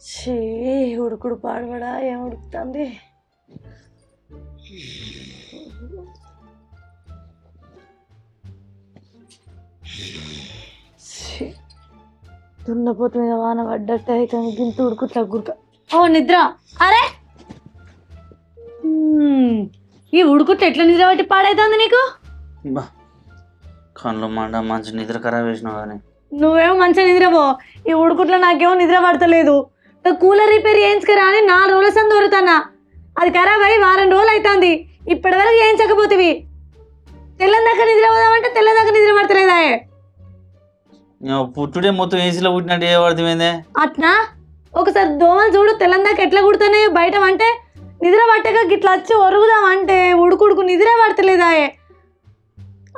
ఛీ, ఉడుకుడు పాడబడా ఏం ఉడుకుతుంది. దున్నపోతు మీద వాన పడ్డట్టు అయితే గింత ఉడుకు తగ్గురుక. ఓ నిద్ర. అరే ఈ ఉడుకుట్టు ఎట్లా నిద్ర పట్టి పాడైతుంది నీకు? కళ్ళు మండ మంచి నిద్ర ఖరాబ్ చేసినావు కానీ నువ్వేమో మంచిగా నిద్రపో. ఈ ఉడుకుట్లో నాకేమో నిద్ర పడతలేదు. కూలర్ రిపేర్ చేయించుకరా అని 4 రోజుల సంది దొరుకుతున్నా. అది ఖరాబ్ అయ్యి వారం రోజులు అవుతుంది. ఇప్పటి వరకు చేయించకపోతేవి. తెల్లందాకా నిద్ర పోదామంటే తెల్లందాకా నిద్ర పడతలేదా? పుట్టుడే మొత్తం ఏసీలో పుట్టినట్టు ఏ పడుతుంది అట్నా? ఒకసారి దోమలు చూడు తెల్లందాకా ఎట్లా కుడుతున్నాయో బయట. అంటే నిద్ర పట్టక గిట్లా వచ్చి ఒరుగుదామంటే ఉడుకుడుకు నిద్ర పడతలేదా?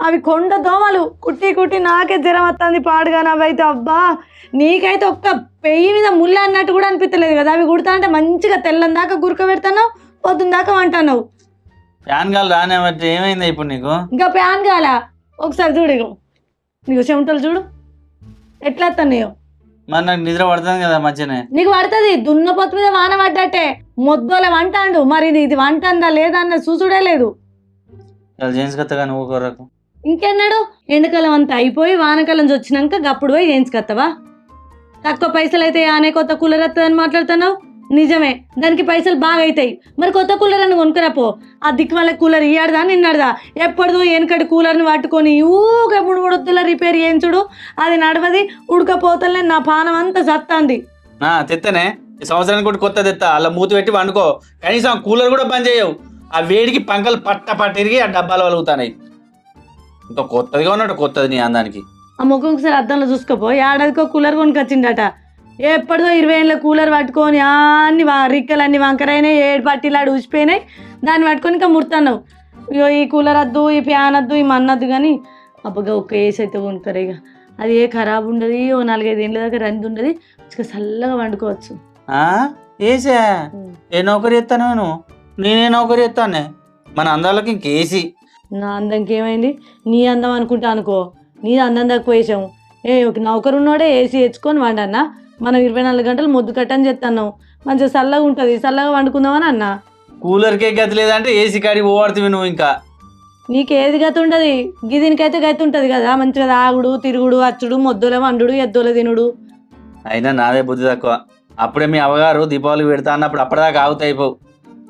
అవి కొండ దోమలు కుట్టి కుట్టి నాకే జ్వరం వస్తుంది పాడుగా. అవైతే అబ్బా నీకైతే ఒక్క పెయ్యి మీద ముళ్ళ అన్నట్టు కూడా అనిపించలేదు కదా. అవి కుడతా అంటే మంచిగా తెల్లం దాకా గురక పెడతావు, పొద్దున్న దాకా అంటున్నావు. ప్యాన్ గాలు రానే బట్టి ఏమైంది ఇప్పుడు నీకు? ఇంకా ప్యాన్ కాల ఒకసారి చూడు. నీకు చెమటలు చూడు ఎట్లా వస్తున్నాయో. మరి నాకు నిద్ర పడుతుంది కదా మంచిగానే. నీకు పడుతుంది. దున్నపోతు మీద వాన పడ్డట్టే మొద్దోల వంటాడు. మరి ఇది వంట అందా లేదా అన్న చూసుడే లేదు. జెంట్స్ కత్తగా నువ్వు కొరకు ఇంకెన్నాడు? ఎండాకాలం అంతా అయిపోయి వానకాలం వచ్చినాక గప్పుడు పోయి చేయించుకొస్తావా? తక్కువ పైసలు అయితే ఆనే కొత్త కూలర్ వస్తుందని మాట్లాడుతున్నావు. నిజమే, దానికి పైసలు బాగా అవుతాయి. మరి కొత్త కూలర్ అని కొనుక్కరాపో. ఆ దిక్కు వాళ్ళ కూలర్ ఇయ్యాడదా నిన్నడదా? ఎప్పటిదో వెనకటి కూలర్ని పట్టుకొని ఊగా 3 వద్దుల రిపేర్ చేయించుడు. అది నడవది. ఉడకపోతలే నా పానం అంతా సత్తాంది. తెత్తనే ఈ సంవత్సరానికి కూడా కొత్త తెత్తా. అలా మూతి పెట్టి వండుకో. కనీసం కూలర్ కూడా పని చేయవు. ఆ వేడికి పంకలు పట్టిరిగి ఆ డబ్బాలు వలుగుతాయి. ఇంకా కొత్తదిగా ఉన్నట్టు కొత్తది నీ అందానికి. ఆ ముఖం ఒకసారి అద్దంలో చూసుకోపో. ఏడాదికో కూలర్ కొనుకొచ్చిండట. ఎప్పటిదో 20 ఏళ్ళ కూలర్ పట్టుకొని అన్ని రిక్కలు అన్ని వంకరైనాయి. 7 పట్టీలాడు ఊసిపోయినాయి. దాన్ని పట్టుకొని ఇంకా ముడుతున్నావు. ఇగో ఈ కూలర్ వద్దు, ఈ ఫ్యాన్ వద్దు, ఈ మన్నద్దు. కానీ అబ్బగా ఒక్క ఏసీ అయితే కొనుక్కరు. ఇక అది ఏ ఖరాబ్ ఉండదు. ఓ 4-5 ఏళ్ళ దాకా రంది ఉండదు. ఇక చల్లగా వండుకోవచ్చు. ఏసా ఏ నౌకరీ ఎత్తాను నువ్వు? నేనే నౌకరీ ఎత్తానే. మన అందాలకి ఇంకేసీ. నా అందంకి ఏమైంది? నీ అందం అనుకుంటా అనుకో. నీ అందం తక్కువ వేసాము. ఒక నౌకరు ఉన్నోడే ఏసీ తెచ్చుకొని వండన్నా. మనం 24 గంటలు మొద్దు కట్టని చెప్తున్నావు. మంచిగా చల్లగా ఉంటుంది. చల్లగా వండుకుందామని అన్న. కూలర్కే గతి లేదంటే ఏసీ కాడికి పోవాడుతుంది నువ్వు. ఇంకా నీకేది గతి ఉండదు. గిదీనికైతే గతి ఉంటుంది కదా. మంచిగా తాగుడు తిరుగుడు అచ్చుడు మొద్దుల వండుడు ఎద్దుల తినుడు. అయినా నాదే బుద్ధి తక్కువ. అప్పుడే మీ అవగారు దీపావళికి పెడతా అన్నప్పుడు అప్పటిదాకా ఆగుతాయిపోవు.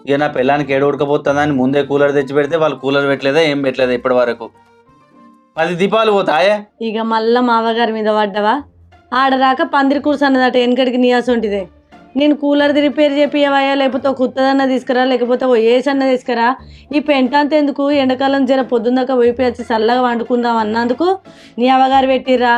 ఇక నా పిల్లానికి ఏడు ఉడకపోతుందా అని ముందే కూలర్ తెచ్చి పెడితే వాళ్ళు కూలర్ పెట్టలేదా ఏం పెట్టలేదా ఇప్పటి వరకు. 10 దీపావళి పోతాయే. ఇక మళ్ళా మా అవగారి మీద పడ్డవా? ఆడదాకా పందిరి కూర్చున్నదట వెనకడికి నీయాసంటిదే. నేను కూలర్ది రిపేర్ చేపియవయ్యా, లేకపోతే ఒక కొత్తదన్న తీసుకురా, లేకపోతే ఓ ఏసన్న తీసుకురా. ఈ పెంట అంత ఎందుకు? ఎండాకాలం జర పొద్దున్నదాకా పోయిపోయి వచ్చి చల్లగా వండుకుందాం అన్నందుకు నీ అవగారు పెట్టిర్రా.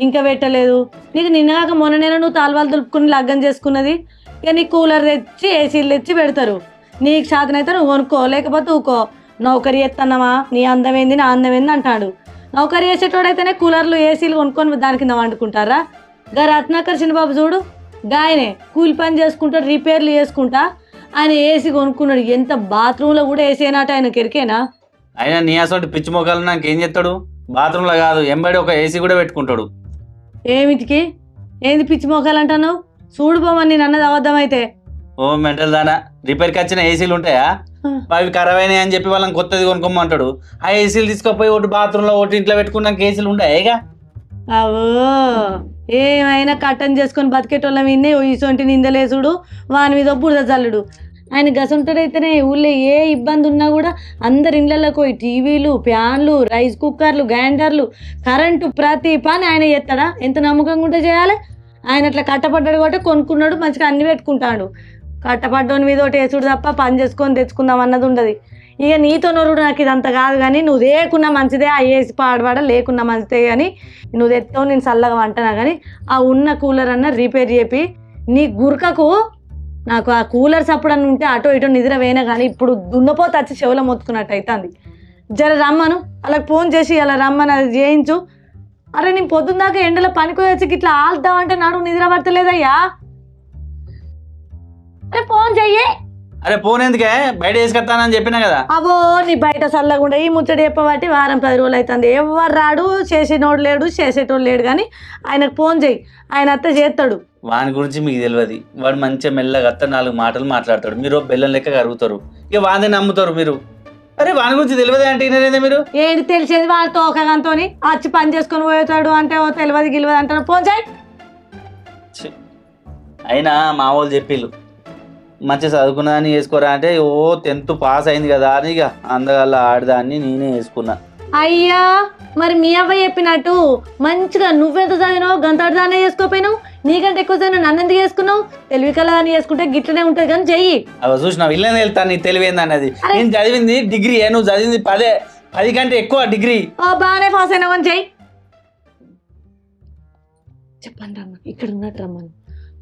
ఇంకా పెట్టలేదు. నీకు నిన్నగాక మొన్న నేను నువ్వు తాల్వాలు దులుపుకుని లగ్గం చేసుకున్నది. ఇక నీ కూలర్ తెచ్చి ఏసీలు తెచ్చి పెడతారు. నీకు శాతనైతే నువ్వు కొనుక్కో, లేకపోతే ఊకో. నౌకరీ ఎత్తన్నావా? నీ అందమైంది నా అందమైంది అంటాడు. నౌకరీ వేసేటోడైతేనే కూలర్లు ఏసీలు కొనుక్కొని దాని కింద వండుకుంటారా? గా రత్నాకర్ చిన్నబాబు చూడు, గాయనే కూలి పని చేసుకుంటాడు, రిపేర్లు చేసుకుంటా. ఆయన ఏసీ కొనుక్కున్నాడు. ఎంత బాత్రూంలో కూడా ఏసీ అయినట్టు ఆయనకి ఎరికేనా? అయినా నీ అసలు పిచ్చి మొక్కలు నాకు ఏం చేస్తాడు? బాత్రూంలో కాదు ఎంబడి ఒక ఏసీ కూడా పెట్టుకుంటాడు. ఏమిటికి? ఏంది పిచ్చి మొక్కలు అంటాను? చూడు పోమని నేను అన్నది అబద్ధమైతే. ఓ మెంటల్ దానా, రిపేర్కి వచ్చిన ఏసీలు ఉంటాయా? అవి ఖరాబ్ అయినాయి అని చెప్పి వాళ్ళని కొత్తది కొనుక్కోమంటాడు. ఆ ఏసీలు తీసుకుపోయి ఒకటి బాత్రూంలో ఒకటి ఇంట్లో పెట్టుకున్నాక ఏసీలు ఉంటాయేగా. అవో ఏమైనా కట్టని చేసుకొని బతికేటోళ్ళం విన్నే ఇసొంటి నిందలేసుడు, వాని మీద బురద చల్లుడు. ఆయన గసంటోడైతేనే ఊళ్ళో ఏ ఇబ్బంది ఉన్నా కూడా అందరి ఇళ్ళలోకి పోయి టీవీలు, ఫ్యాన్లు, రైస్ కుక్కర్లు, గ్రైండర్లు, కరెంటు ప్రతి పని ఆయన చేస్తాడా? ఎంత నమ్మకంగా ఉంటే చేయాలి. ఆయన అట్లా కట్టపడ్డాడు కాబట్టి కొనుక్కున్నాడు, మంచిగా అన్ని పెట్టుకుంటాడు. కట్టపడ్డోని మీద ఒకటి వేసుడు తప్ప పని చేసుకొని తెచ్చుకుందాం అన్నది ఉండదు. ఇక నీతో నోరుడు నాకు ఇదంతా కాదు. కానీ నువ్వు లేకున్నా మంచిదే, ఆ ఏసి పాడవాడ లేకున్నా మంచిదే. కానీ నువ్వు తెస్తావు, నేను చల్లగా అంటున్నా. కానీ ఆ ఉన్న కూలర్ అన్న రిపేర్ చేపి నీ గురకకు నాకు ఆ కూలర్ సప్పుడని ఉంటే అటో ఇటో నిద్ర వేయనా. కానీ ఇప్పుడు దున్నపోతే వచ్చి చెవులో మొత్తుకున్నట్టు అవుతుంది. జర రమ్మను, అలాగ ఫోన్ చేసి అలా రమ్మని అది చేయించు. అరే నేను పొద్దున్నాక ఎండలో పనికి వచ్చి ఇట్లా ఆల్దామంటే నాడు నిద్ర పడతలేదయ్యా. అరే ఫోన్ చెయ్యి. అరే ఫోన్ ఎందుకే బయట వేసుకొస్తానని చెప్పినా కదా. అవో నీ బయట చల్లకుండా ఈ ముచ్చడి చెప్పబట్టి వారం 10 రోజులు అవుతుంది. ఎవరు రాడు, చేసేటోడు లేడు, చేసేటోడు లేడు. కానీ ఆయనకు ఫోన్ చేయి, ఆయన అత్త చేస్తాడు. వాని గురించి మీకు తెలియదు. వాడు మంచిగా మెల్లగా అత్త 4 మాటలు మాట్లాడతాడు. మీరు బెల్లం లెక్క కరుగుతారు. ఇక వాందే నమ్ముతారు మీరు. అరే వాని గురించి తెలియదు అంటే వినలేదే మీరు. ఏంటి తెలిసేది వాళ్ళతో ఒకగంతో వచ్చి పని చేసుకొని పోతాడు అంటే ఓ తెలియదు గిలవదు అంటారు. ఫోన్ చేయి. అయినా మా వాళ్ళు చెప్పిళ్ళు మంచిగా చదువుకున్నదాన్ని వేసుకోరా అంటే ఓ 10th పాస్ అయింది కదా అని ఇక అందగల్లా ఆడదాన్ని నేనే వేసుకున్నా. అయ్యా మరి మీ అబ్బాయి చెప్పినట్టు మంచిగా నువ్వెంత చదివినావు గంతదాన్ని చేసుకోపోయినావు. నీకంటే ఎక్కువ చదివిన నన్ను ఎందుకు చేసుకున్నావు? తెలివి కలదాన్ని చేసుకుంటే గిట్లనే ఉంటుంది కానీ చెయ్యి. అవి చూసినావు ఇల్లనే వెళ్తాను నీకు తెలివేంది అన్నది. నేను చదివింది డిగ్రీ, నువ్వు చదివింది 10 కంటే ఎక్కువ డిగ్రీ. బాగానే పాస్ అయినావు అని చెయ్యి. చెప్పండి రమ్మని, ఇక్కడ ఉన్నట్టు రమ్మను.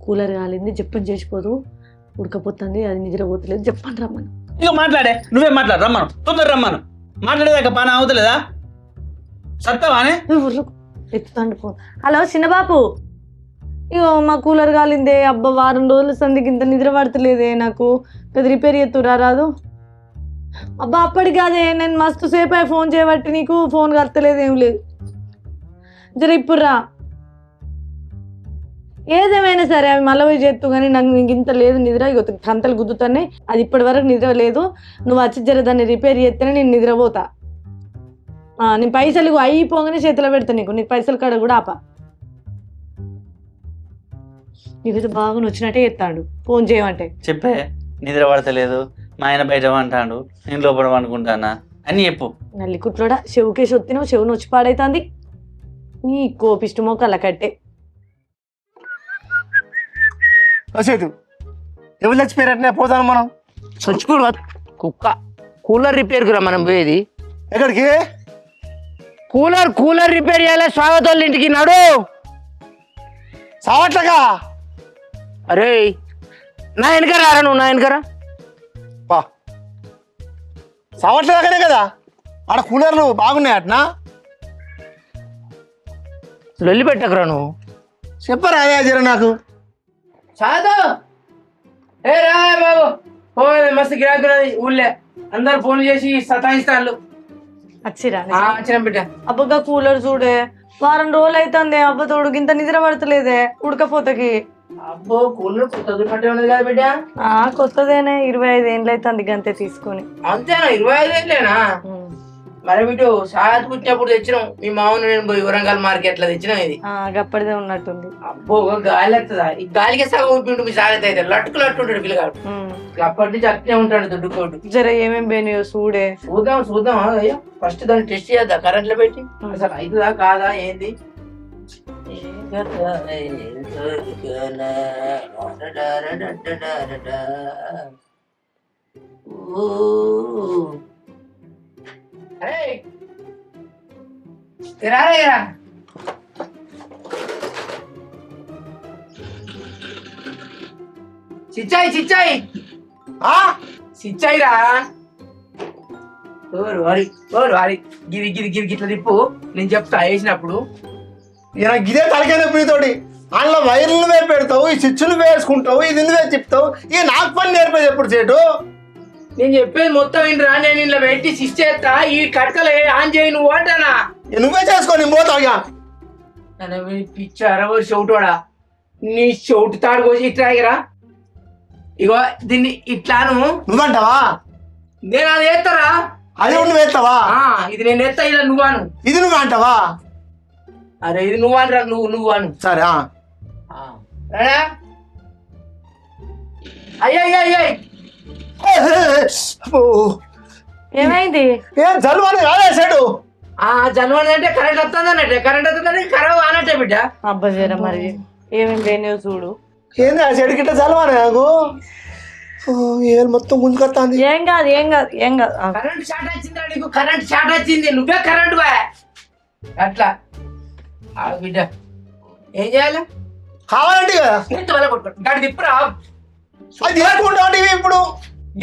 కూలర్ కాలింది, చెప్పని చేసిపోదు, ఉడకపోతుంది, అది నిద్రపోతలేదు, చెప్పండి రమ్మను. ఇక మాట్లాడే నువ్వే మాట్లాడు, రమ్మను, తొందర రమ్మను. మాట్లాడేదాకా పని అవుతలేదా? సత్తావానే ఎత్తుతండి ఫోన్. హలో చిన్నబాబు, ఇగో మా కూలర్ కాలిందే. అబ్బా వారం రోజుల సందికి ఇంత నిద్ర పడతలేదే నాకు. పెద్ద రిపేర్ చేస్తురా రాదు? అబ్బా అప్పటికి కాదే, నేను మస్తు సేపు అయి ఫోన్ చేయబట్టి నీకు ఫోన్ కలతలేదు, ఏం లేదు. జర ఇప్పుడు రా. ఏదేమైనా సరే అవి మళ్ళీ పోయి చేస్తూ కానీ నాకు నీకు ఇంత లేదు నిద్ర. ఇక కంతలు గుద్దుతానే, అది ఇప్పటి వరకు నిద్ర లేదు. నువ్వు వచ్చి జర దాన్ని రిపేర్ చేస్తేనే నేను నిద్రపోతా. నేను పైసలు అయిపోగానే చేతిలో పెడతా నీకు పైసలు కాడ కూడా ఆపా. నీకైతే బాగా నచ్చినట్టే చెప్తాడు ఫోన్ చేయమంటే. చెప్పే నిద్ర పడతలేదు, మా ఆయన బయట అంటాడు, నేను లోపల అనుకుంటానా అని చెప్పు. నల్లి కుట్లోడా చెవుకేసి వత్తినావు, చెవు నొచ్చి పాడైతుంది. నీ కోపిష్టమో కళ్ళకట్టే. వసేదు ఎవరు చచ్చిపోయారట్నే పోతాను మనం. చచ్చిపోడు కుక్క. కూలర్ రిపేర్కి రా మనం పోయేది. ఎక్కడికి? కూలర్ రిపేర్ చేయాలి. స్వాగతోళ్ళ ఇంటికి నడు. సావట్లగా? అరే నా వెనక రారా, నువ్వు నా వెనకరా. బా సావట్లేదాకనే కదా ఆడ కూలర్లు బాగున్నాయి అట్నా. లొల్లి పెట్టకరా నువ్వు. చెప్పరా అదే జర నాకు. సాదో ఏ రా బాబు, మస్తు గిరాకున్నది ఊళ్ళే. అందరు ఫోన్ చేసి సతాయిస్తారు. వచ్చిరా వచ్చిన బిడ్డ. అబ్బగా కూలర్ చూడే, వారం రోజులు అవుతుంది. అబ్బ తోడు ఇంత నిద్ర పడతలేదే ఉడకపోతకి. అబ్బో కూలర్ కొత్తది పట్టే ఉన్నది కదా బిడ్డ. కొత్తదేనే, 25 ఏండ్లు అవుతుంది గంతే తీసుకొని. అంతేనా? 25 ఏళ్ళేనా? మరి బిడ్డు సాయత్ పుట్టినప్పుడు తెచ్చినాం. మీ మామూలు నేను పోయి వరంగల్ మార్కెట్ లో తెచ్చినాం. ఇది గప్పటిదే ఉన్నట్టుంది. అబ్బో గాలి వస్తుందా? ఈ గాలికి సగం ఊపి మీ సాయత్ అయితే లట్టుకు లట్టు ఉంటాడు పిల్లగాడు. అప్పటి నుంచి అట్నే ఉంటాడు దుడ్డుకోడు. జర ఏమేం పోయినాయో చూడే. చూద్దాం అయ్యా. ఫస్ట్ దాన్ని టెస్ట్ చేద్దా కరెంట్ లో పెట్టి, అసలు అవుతుందా కాదా ఏంది. చిచ్చాయి రా. గిరి గిరి గిరి గిట్ల తిప్పు, నేను చెప్తా వేసినప్పుడు. ఇలా గిదే తలకైన పిడితోటి అందులో వైర్లు వే పెడతావు, ఈ స్విచ్లు వేసుకుంటావు, ఇది నువ్వే చెప్తావు. ఇక నాకు పని నేర్పేది ఎప్పుడు చేటు? నేను చెప్పేది మొత్తం ఏంట్రా, నేను ఇలా పెట్టి స్విచ్ చేస్తా, ఈ కట్కలు ఆన్ చేయి నువ్వు అంటానా. నువ్వే చేసుకో, నేను పోతావుగా. పిచ్చి అరవై చెవుటోడా, నీ చెవుటు తాడు కోసి ఇట్లాగిరా. ఇగో దీన్ని ఇట్లాను. నువ్వంటావా? నేను అది వేస్తారా? అది నువ్వు వేస్తావా? ఇది నేను ఎత్తా, ఇలా నువ్వాను. ఇది నువ్వు అంటావా? అరే ఇది నువ్వు అనరా, నువ్వు అను. సరే ఏమైంది? జల్వానే కాదే సెడు. జల్వాని అంటే కరెంట్ వస్తుంది అన్నట్టే. కరెంట్ వస్తుంది ఖరాబ్ అన్నట్టే బిడ్డ. అబ్బా జర మరి ఏమేమి పోయినాయో చూడు. ఏంది ఆ చెడు గిట్ట జల్వానే నాకు ఏళ్ళు మొత్తం ముందుకొస్తాంది. ఏం కాదు. కరెంట్ షార్ట్ వచ్చిందా నీకు? కరెంట్ షార్ట్ వచ్చింది, నువ్వే కరెంట్ బా అట్లా బిడ్డ. ఏం చేయాలి? కావాలంటే కదా గాడి తిప్పురా. అది తీసుకుంటావు ఇప్పుడు.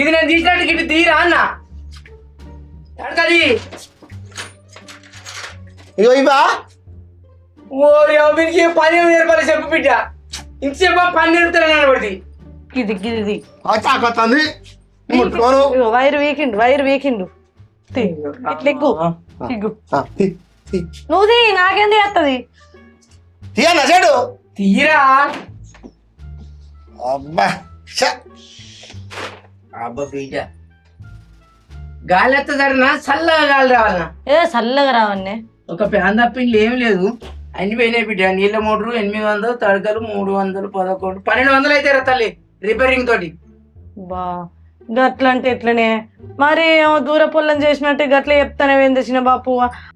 ఇది నేను తీసినట్టు గిట్టి తీరా అన్న అడగది. ఇగో ఇవా ఓరి వీనికి పని నేర్పాలి చెప్పు బిడ్డ. ఇంతసేపు పని నేర్పుతారని అనబడి గిది కొత్తంది. ముట్టుకోను. ఇగో వైర్ వీకిండు తీ. ఇట్లా ఎక్కు ఇగ్గు నువ్వు తీ, నాకేంది వస్తుంది. తీయన్నా చెడు తీరా అబ్బా ఛ. అబ్బా బిడ్డ గాలి ఎత్తదన్నా చల్లగా గాలి రావాలన్నా ఏ చల్లగా రావన్నే. ఒక ఫ్యాన్ తప్పింది ఏం లేదు అన్ని పోయినాయి బిడ్డ. నీళ్ళ మోటారు 800, తడకలు 311, 1200 అయితే తల్లి రిపేరింగ్ తోటి. బా గట్ల అంటే ఎట్లనే మరి దూర పొల్లం చేసినట్టే గట్ల చెప్తానే ఏంది చిన్న బాపు.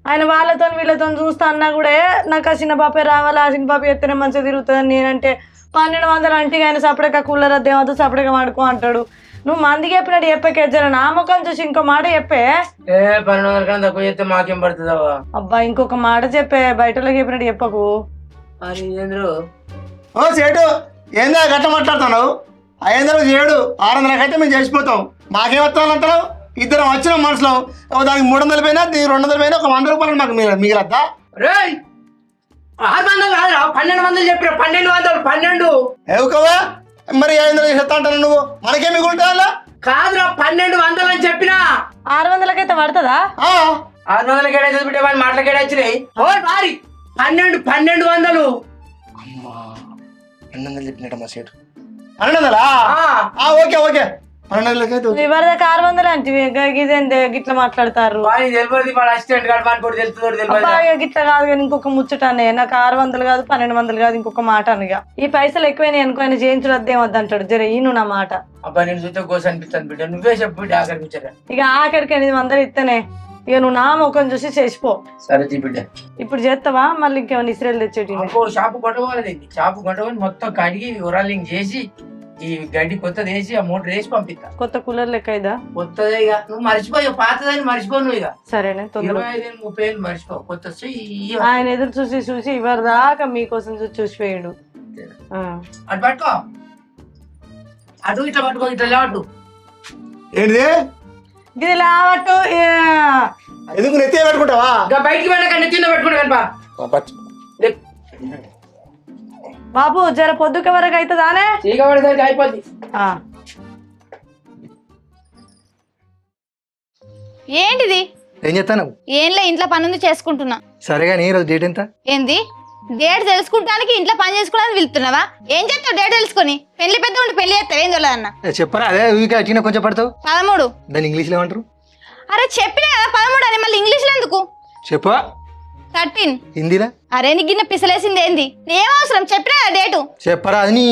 ఆయన వాళ్ళతో వీళ్ళతో చూస్తా అన్నా కూడా నాకు ఆ చిన్న బాపే రావాలి, ఆ చిన్న బాపే ఎత్తనే మంచిగా తిరుగుతుంది. నేనంటే 1200 అంటే ఆయన సపరేట్గా కూలర్ అద్దేమవుతుంది, సపరేట్గా వాడుకో అంటాడు. నువ్వు మందికి చెప్పినట్టు చెప్పకే జర నా ముఖం చూసి ఇంకో మాట చెప్పే. 1200 కన్నా తక్కువ చేస్తే మాకేం పడుతుందవా? అబ్బా ఇంకొక మాట చెప్పే, బయటలో చెప్పినట్టు చెప్పకు. మరి ఏంద్రు ఓ సేటు ఏందా గట్ట మాట్లాడుతున్నావు? 500 చేయడు, 600 అయితే మేము చేసిపోతాం. మాకేమొస్తాను అంటావు? ఇద్దరం వచ్చిన మనుషులు, దానికి 300 పోయినా, దీనికి 200 పోయినా, ఒక 100 రూపాయలు మాకు మిగిలద్దా? రేయ్ 600 కాదురా, 1200 చెప్పిన. 1200 ఏవుకోవా మరి 500 చేస్తా అంటాను నువ్వు, మనకేం మిగులుతా? కాదురా 1200 అని చెప్పినా. 600కైతే పడుతుందా? 600 కేడైతే బిడ్డ వాళ్ళ మాటల కేడొచ్చినాయి. ఓ సారీ 1200. అమ్మా 200 చెప్పినట్ట మా సేటు. 1200? ఓకే ఓకే 1200 ఇవరిదాకా 600 అంటే ఇదేందే గిట్లా మాట్లాడతారు. వాడి తెలియదు, వాడు అసిస్టెంట్ గారు వాడి కూడా తెలుస్తుందో తెలియదు. అబ్బా ఇక గిట్లా కాదు కానీ ఇంకొక ముచ్చట అనే, నాకు 600 కాదు 1200 కాదు, ఇంకొక మాట అనగా ఈ పైసలు ఎక్కువైనా అనుకో ఆయన చేయించడం అద్దేమద్దు అంటాడు. జర ఈను నా మాట. అబ్బా నేను చూస్తే గోస అనిపిస్తాను బిడ్డ, నువ్వే చెప్పు బిడ్డ ఆకర్పించారా. ఇక ఆఖరికి 800 ఇస్తేనే ఇక నువ్వు నా ముఖం చూసి చేసిపో. సరే తీ బిడ్డ. ఇప్పుడు చేస్తావా మళ్ళీ ఇంకేమైనా ఇస్రాయల్ తెచ్చేటి? ఇంకో షాపు కొట్టబోలేదు, షాపు కొట్టబోని మొత్తం కడిగి ఉరాలింగ్ చేసి ఈ గడ్డి కొత్తది వేసి ఆ మోటార్ వేసి పంపిస్తా. కొత్త కూలర్ లెక్క అయిదా? కొత్తదే ఇక నువ్వు మర్చిపోయి పాతదని మర్చిపో. నువ్వు ఇక సరేనే తొందర 25 30 ఏళ్ళు మర్చిపో. కొత్త ఆయన ఎదురు చూసి ఇవరి దాకా మీకోసం చూసిపోయాడు. అటు పట్టుకో, అటు ఇట్లా పట్టుకో, ఇట్లా లేవట్టు. ఏంటిది? ఇది లావట్టు ఎందుకు నెత్తి పెట్టుకుంటావా? ఇంకా బయటికి వెళ్ళకండి, కింద పెట్టుకుంటా కనుపా. బాబు జర పొద్దుక వరకు అవుతుందానే? చీక పడేసరికి అయిపోద్ది. ఏంటిది? ఏం చేస్తాను? ఏంలే ఇంట్లో పని ఉంది చేసుకుంటున్నా. సరేగా నీ రోజు డేట్ ఎంత? ఏంది డేట్ తెలుసుకుంటానికి ఇంట్లో పని చేసుకోవడానికి వెళ్తున్నావా? ఏం చేస్తావు డేట్ తెలుసుకొని? పెళ్లి పెద్ద ఉంటే పెళ్లి చేస్తావు ఏం తెలియదన్న? చెప్పరా అదే ఊరికే అట్టిన కొంచెం పడతావు. 13. దాన్ని ఇంగ్లీష్లో ఏమంటారు? అరే చెప్పినా కదా 13 అని, మళ్ళీ ఇంగ్లీష్లో ఎందుకు? చెప్పా 13. హిందీలా? అరే నీ గిన్నె పిసలేసింది ఏంది? ఏం అవసరం చెప్పినా కదా డేటు. చెప్పరా అది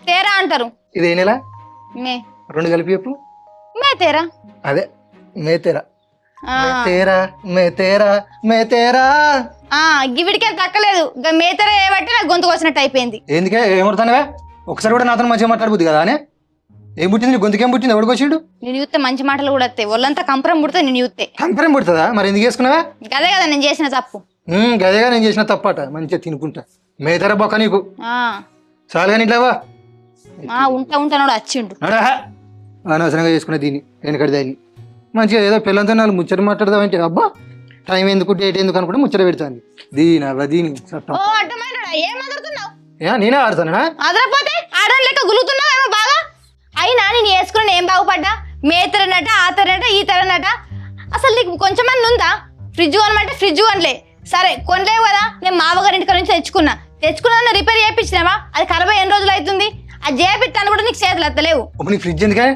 తేరా అంటారు. ఇది ఏ నెల? మే. 2 కలిపి చెప్పు. మే తేరా. అదే మే తేరా. ఆ. మే తేరా. గివిడికేం తక్కలేదు. మే తేరా ఏబట్టి నాకు గొంతుకు వచ్చినట్టు అయిపోయింది. ఎందుకే ఏమడుతానవే? ఒకసారి కూడా నాతో మంచిగా మాట్లాడబుద్ది కదా అని. ఏం పుట్టింది గొంతుకేం పుట్టింది? ఎవడికొచ్చిండు? నేను చూస్తే మంచి మాటలు కూడా వస్తాయి, ఒళ్ళంతా కంపరం పుడుతుంది నేను చూస్తే. కంపరం పుడుతుందా? మరి ఎందుకు చేసుకున్నావా? అదే కదా నేను చేసిన తప్పు. గదేగా నేను చేసిన తప్పట. మంచిగా తినుకుంటా మేతర బొక్క నీకు చాలు కానీ ఇట్లావా ఉంటాడు వచ్చిండు. అనవసరంగా చేసుకునే దీన్ని వెనకడి దాన్ని మంచిగా ఏదో పిల్లలతో నాలుగు ముచ్చట మాట్లాడదామంటే అబ్బా టైం ఎందుకు డేట్ ఎందుకు అనుకుంటే ముచ్చట పెడతాను దీని అవ్వ దీని చట్టం. నేనే ఆడుతానా? అదరపోతే ఆడని లెక్క గులుగుతున్నావు ఏమో బాగా. అయినా నేను వేసుకుని ఏం బాగుపడ్డా? మేతరనట ఆ తరనట ఈ తరనట. అసలు నీకు కొంచెమన్నా ఉందా? ఫ్రిడ్జ్ కొనమంటే ఫ్రిడ్జ్ కొనలే. సరే కొనలేవు కదా, నేను మామగారింటి నుంచి తెచ్చుకున్నా రిపేర్ చేయించినావా? అది ఖరాబ్ ఎన్ని రోజులు అవుతుంది? అది చేపిస్తాను కూడా నీకు చేతులు ఎత్తలేవు. ఫ్రిడ్జ్ ఎందుకే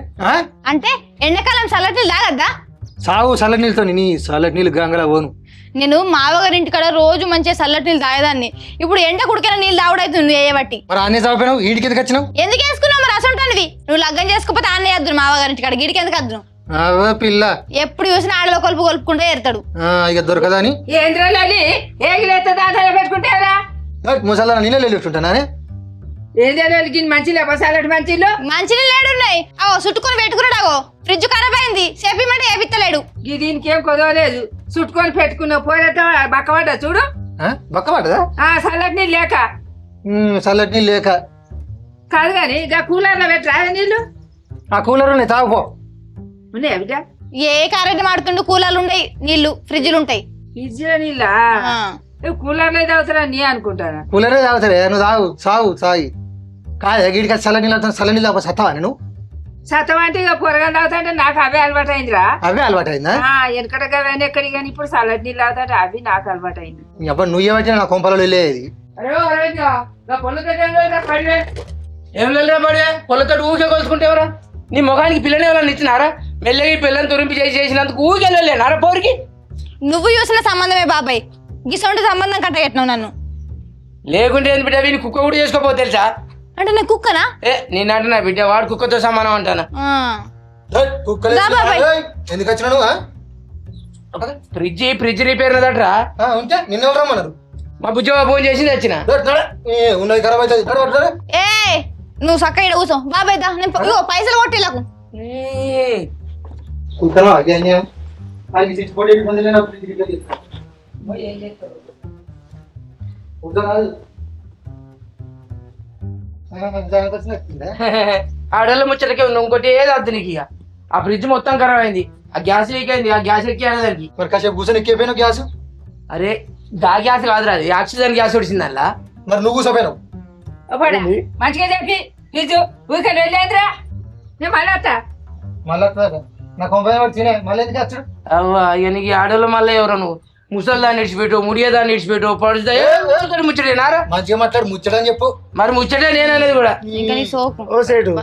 అంటే ఎండాకాలం చల్లటి నీళ్ళు తాగద్దా? సాగు చల్లటి నీళ్ళతో నీ చల్లటి నీళ్ళు గంగలా పోను. నేను మామగారింటి కాడ రోజు మంచిగా చల్లటి నీళ్ళు తాగేదాన్ని. ఇప్పుడు ఎండ కుడికిన నీళ్ళు తాగుడైతుంది నువ్వు వేయబట్టి. మరి అన్నీ తాగిపోయినావు, ఈడికి ఎందుకు వచ్చినావు? ఎందుకు వేసుకున్నావు మరి? అసంటానివి నువ్వు లగ్గం చేసుకోకపోతే అన్నీ వద్దు మామగారింటి కాడ, గిడికి ఎందుకు వద్దు? పిల్ల ఎప్పుడు చూసినా ఆడలో కొలుపుకుంటే ఏరుతాడు. ఇక దొరకదా అని పెట్టుకుంటారా? ముసలా నీళ్ళ లేకుంటానే మంచినీళ్ళు ఏడున్నాయి? అవో చుట్టుకొని పెట్టుకున్నాడు. అవో ఫ్రిడ్జ్ ఖరాబ్ అయింది, చేపిమంటే ఏపిత్తలేడు. దీనికి ఏం కుదవలేదు, చుట్టుకొని పెట్టుకున్న పోయేట బక్కబడ్డా చూడు. బక్కబడ్డదా? చల్లటి నీళ్ళు లేక. చల్లటి నీళ్ళు లేక కాదు కానీ ఇక కూలర్ లో పెట్టి రాదా నీళ్ళు? ఆ కూలర్ ఉన్నాయి తాగుపో. ఉన్నాయా బిడ్డ? ఏ కరెంట్ మాడుతుండు, కూలర్లు ఉంటాయి, నీళ్లు ఫ్రిడ్జ్లు ఉంటాయి. ఫ్రిడ్జ్ లో నీళ్ళ కూలర్ లో అయితే అవసరం నీ అనుకుంటానా? కూలరే తాగుతారే నువ్వు తాగు సాగు సాగి కాదు గిడికి చల్ల నీళ్ళు చల్ల నీళ్ళు సత్తావా నువ్వు? సతం అంటే ఇక పొరగని తాగుతుంటే నాకు అవే అలవాటు అయిందిరా. అవే అలవాటు అయిందా? వెనకటగా అవన్నీ ఎక్కడికి కానీ ఇప్పుడు చల్లటి నీళ్ళు తాగుతుంటే అవి నాకు అలవాటు అయింది. నీ అబ్బా నువ్వేమంటే నా కొంపలో వెళ్ళేది. ఏం లేదురా పడే పొలతో ఊకే కొలుసుకుంటేవరా నీ ముఖానికి పిల్లని ఎవరన్నా ఇచ్చినారా? మెల్లగా పిల్లని తురింపి చేసినందుకు ఊకే వెళ్ళలేనారా పోరికి? నువ్వు చూసిన సంబంధమే బాబాయ్, గిసొంటి సంబంధం కట్టగట్టినావు నన్ను. లేకుంటే ఏంది బిడ్డ వీని కుక్క కూడా చేసుకోపోతే తెలుసా? అంటే నేను కుక్కనా? నేనంటే నా బిడ్డ వాడు కుక్కతో సమానం అంటాను. ఎందుకు వచ్చినా నువ్వు? ఫ్రిడ్జ్ రిపేర్ అదట్రా ఉంటే నిన్న రమ్మన్నారు. మా బుజ్జ ఫోన్ చేసింది వచ్చిన ఉన్నది ఖరాబ్ అవుతుంది. ఏ నువ్వు చక్క ఇక్కడ కూర్చో బాబాయ్ దా, నేను ఇగో పైసలు కొట్టేలకు. ఆడోళ్ళ ముచ్చటకే ఉంది, ఇంకోటి ఏది వద్దు నీకు. ఇక ఆ ఫ్రిడ్జ్ మొత్తం ఖరాబ్ అయింది, ఆ గ్యాస్ లీక్ అయింది, ఆ గ్యాస్ ఎక్కి దానికి. మరి కాసేపు కూర్చొని ఎక్కిపోయినావు గ్యాస్. అరే దా గ్యాస్ కాదురా, అది ఆక్సిజన్ గ్యాస్ వచ్చింది అలా. మరి నువ్వు కూర్చోపోయినావు. మంచిగా చెప్పి ఫ్రిడ్జ్ ఊరికే వెళ్ళేదిరా. నేను మళ్ళీ వస్తా. మళ్ళీ నా కొంపై తినే మళ్ళీ ఎందుకు వచ్చాడు? అవ్వా ఇక నీకు ఆడోళ్ళు మళ్ళీ ఎవరో నువ్వు ముసలిదాన్ని ఇడిచిపెట్టు, ముడియదాన్ని ఇడిచిపెట్టు, పడుతుంది ముచ్చటేనారా? మంచిగా మాట్లాడు, ముచ్చటని చెప్పు. మరి ముచ్చటే నేననేది కూడా. ఇంకా నీ సోకు. ఓ సేటు